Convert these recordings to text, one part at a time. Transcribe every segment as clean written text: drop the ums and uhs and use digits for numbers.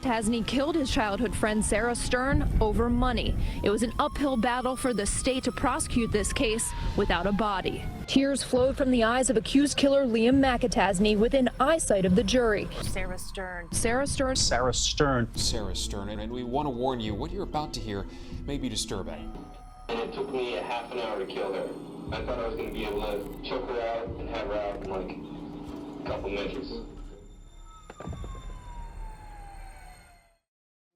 McAtasney killed his childhood friend Sarah Stern over money. It was an uphill battle for the state to prosecute this case without a body. Tears flowed from the eyes of accused killer Liam McAtasney within eyesight of the jury. Sarah Stern. Sarah Stern. Sarah Stern. Sarah Stern, and we want to warn you, what you're about to hear may be disturbing. And it took me a half an hour to kill her. I thought I was going to be able to choke her out and have her out in like a couple minutes.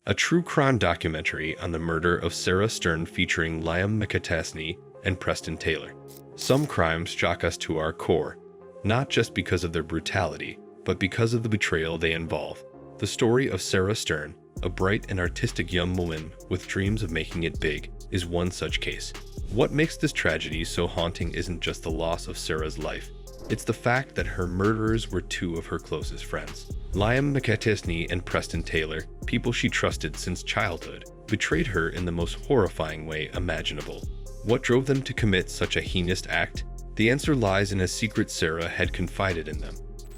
A true crime documentary on the murder of Sarah Stern featuring Liam McAtasney and Preston Taylor. Some crimes shock us to our core, not just because of their brutality, but because of the betrayal they involve. The story of Sarah Stern, a bright and artistic young woman with dreams of making it big, is one such case. What makes this tragedy so haunting isn't just the loss of Sarah's life. It's the fact that her murderers were two of her closest friends. Liam McAtasney and Preston Taylor, people she trusted since childhood, betrayed her in the most horrifying way imaginable. What drove them to commit such a heinous act? The answer lies in a secret Sarah had confided in them.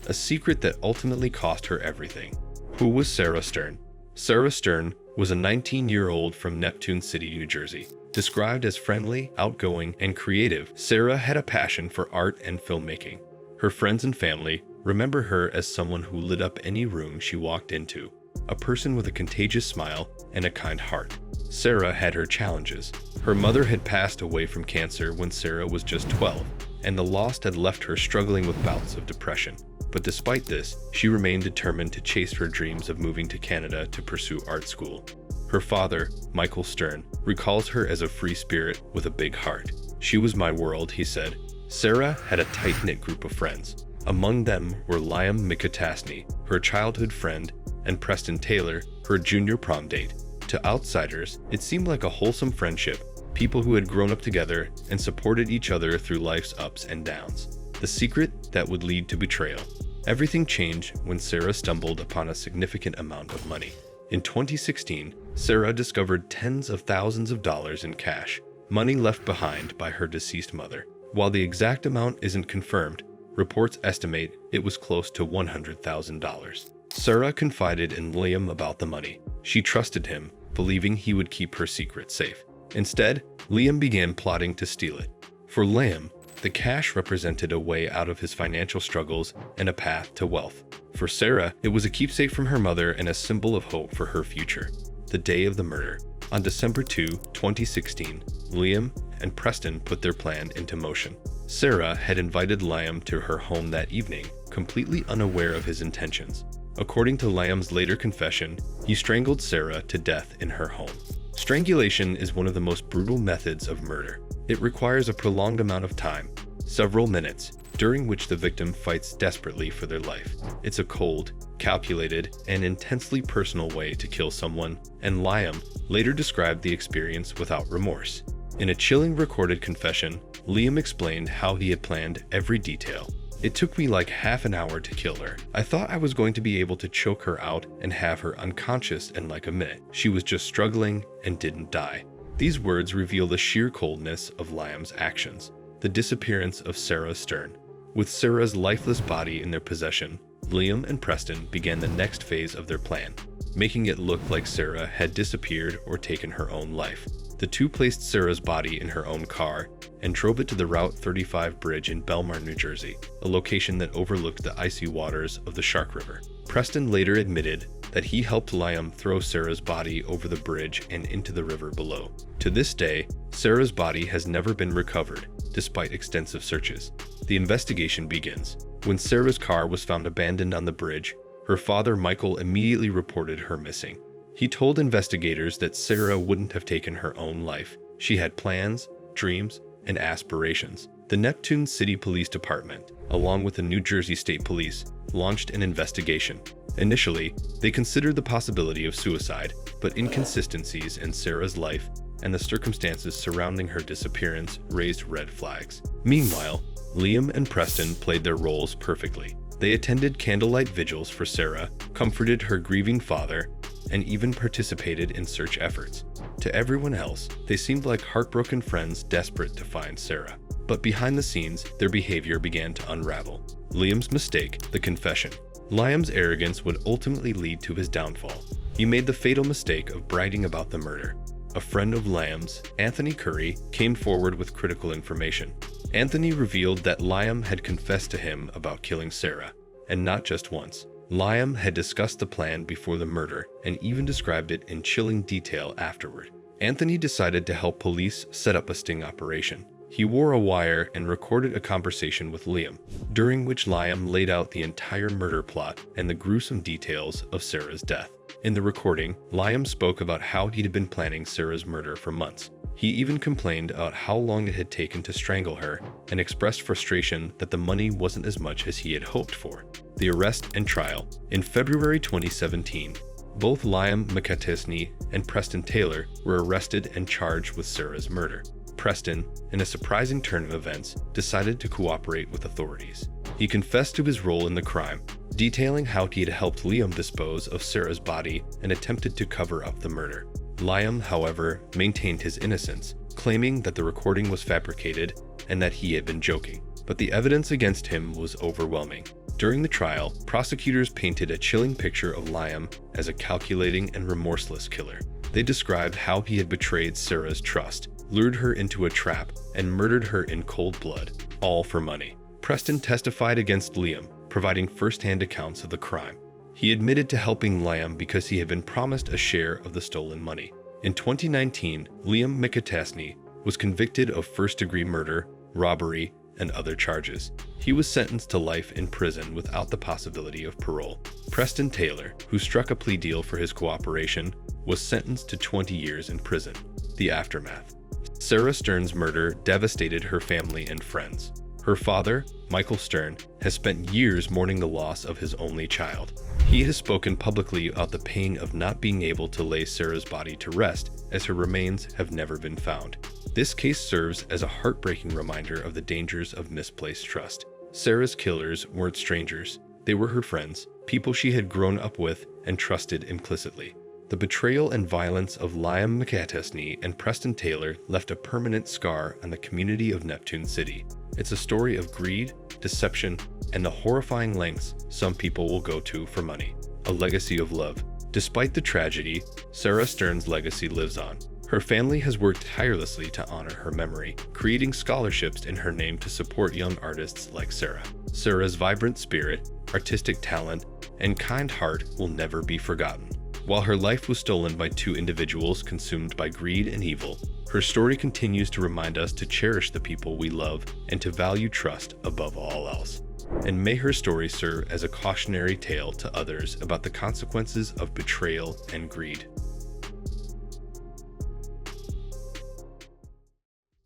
A secret that ultimately cost her everything. Who was Sarah Stern? Sarah Stern was a 19-year-old from Neptune City, New Jersey. Described as friendly, outgoing, and creative, Sarah had a passion for art and filmmaking. Her friends and family remember her as someone who lit up any room she walked into, a person with a contagious smile and a kind heart. Sarah had her challenges. Her mother had passed away from cancer when Sarah was just 12, and the loss had left her struggling with bouts of depression. But despite this, she remained determined to chase her dreams of moving to Canada to pursue art school. Her father, Michael Stern, recalls her as a free spirit with a big heart. "She was my world," he said. Sarah had a tight-knit group of friends. Among them were Liam McAtasney, her childhood friend, and Preston Taylor, her junior prom date. To outsiders, it seemed like a wholesome friendship, people who had grown up together and supported each other through life's ups and downs. The secret that would lead to betrayal. Everything changed when Sarah stumbled upon a significant amount of money. In 2016, Sarah discovered tens of thousands of dollars in cash, money left behind by her deceased mother. While the exact amount isn't confirmed, reports estimate it was close to $100,000. Sarah confided in Liam about the money. She trusted him, believing he would keep her secret safe. Instead, Liam began plotting to steal it. For Liam, the cash represented a way out of his financial struggles and a path to wealth. For Sarah, it was a keepsake from her mother and a symbol of hope for her future. The day of the murder. On December 2, 2016, Liam and Preston put their plan into motion. Sarah had invited Liam to her home that evening, completely unaware of his intentions. According to Liam's later confession, he strangled Sarah to death in her home. Strangulation is one of the most brutal methods of murder. It requires a prolonged amount of time, several minutes, during which the victim fights desperately for their life. It's a cold, calculated, and intensely personal way to kill someone, and Liam later described the experience without remorse. In a chilling recorded confession, Liam explained how he had planned every detail. "It took me like half an hour to kill her. I thought I was going to be able to choke her out and have her unconscious in like a minute. She was just struggling and didn't die." These words reveal the sheer coldness of Liam's actions. The disappearance of Sarah Stern. With Sarah's lifeless body in their possession, Liam and Preston began the next phase of their plan, making it look like Sarah had disappeared or taken her own life. The two placed Sarah's body in her own car and drove it to the Route 35 bridge in Belmar, New Jersey, a location that overlooked the icy waters of the Shark River. Preston later admitted that he helped Liam throw Sarah's body over the bridge and into the river below. To this day, Sarah's body has never been recovered, despite extensive searches. The investigation begins. When Sarah's car was found abandoned on the bridge, her father Michael immediately reported her missing. He told investigators that Sarah wouldn't have taken her own life. She had plans, dreams, and aspirations. The Neptune City Police Department, along with the New Jersey State Police, launched an investigation. Initially, they considered the possibility of suicide, but inconsistencies in Sarah's life and the circumstances surrounding her disappearance raised red flags. Meanwhile, Liam and Preston played their roles perfectly. They attended candlelight vigils for Sarah, comforted her grieving father, and even participated in search efforts. To everyone else, they seemed like heartbroken friends desperate to find Sarah. But behind the scenes, their behavior began to unravel. Liam's mistake, the confession. Liam's arrogance would ultimately lead to his downfall. he made the fatal mistake of bragging about the murder. A friend of Liam's, Anthony Curry, came forward with critical information. Anthony revealed that Liam had confessed to him about killing Sarah, and not just once. Liam had discussed the plan before the murder and even described it in chilling detail afterward. Anthony decided to help police set up a sting operation. He wore a wire and recorded a conversation with Liam, during which Liam laid out the entire murder plot and the gruesome details of Sarah's death. In the recording, Liam spoke about how he'd been planning Sarah's murder for months. He even complained about how long it had taken to strangle her and expressed frustration that the money wasn't as much as he had hoped for. The arrest and trial. In February 2017, both Liam McAtesney and Preston Taylor were arrested and charged with Sarah's murder. Preston, in a surprising turn of events, decided to cooperate with authorities. He confessed to his role in the crime, detailing how he had helped Liam dispose of Sarah's body and attempted to cover up the murder. Liam, however, maintained his innocence, claiming that the recording was fabricated and that he had been joking. But the evidence against him was overwhelming. During the trial, prosecutors painted a chilling picture of Liam as a calculating and remorseless killer. They described how he had betrayed Sarah's trust, lured her into a trap, and murdered her in cold blood, all for money. Preston testified against Liam, providing first-hand accounts of the crime. He admitted to helping Liam because he had been promised a share of the stolen money. In 2019, Liam McAtesney was convicted of first-degree murder, robbery, and other charges. He was sentenced to life in prison without the possibility of parole. Preston Taylor, who struck a plea deal for his cooperation, was sentenced to 20 years in prison. The aftermath. Sarah Stern's murder devastated her family and friends. Her father, Michael Stern, has spent years mourning the loss of his only child. He has spoken publicly about the pain of not being able to lay Sarah's body to rest, as her remains have never been found. This case serves as a heartbreaking reminder of the dangers of misplaced trust. Sarah's killers weren't strangers. They were her friends, people she had grown up with and trusted implicitly. The betrayal and violence of Liam McAtesney and Preston Taylor left a permanent scar on the community of Neptune City. It's a story of greed, deception, and the horrifying lengths some people will go to for money. A legacy of love. Despite the tragedy, Sarah Stern's legacy lives on. Her family has worked tirelessly to honor her memory, creating scholarships in her name to support young artists like Sarah. Sarah's vibrant spirit, artistic talent, and kind heart will never be forgotten. While her life was stolen by two individuals consumed by greed and evil, her story continues to remind us to cherish the people we love and to value trust above all else. And may her story serve as a cautionary tale to others about the consequences of betrayal and greed.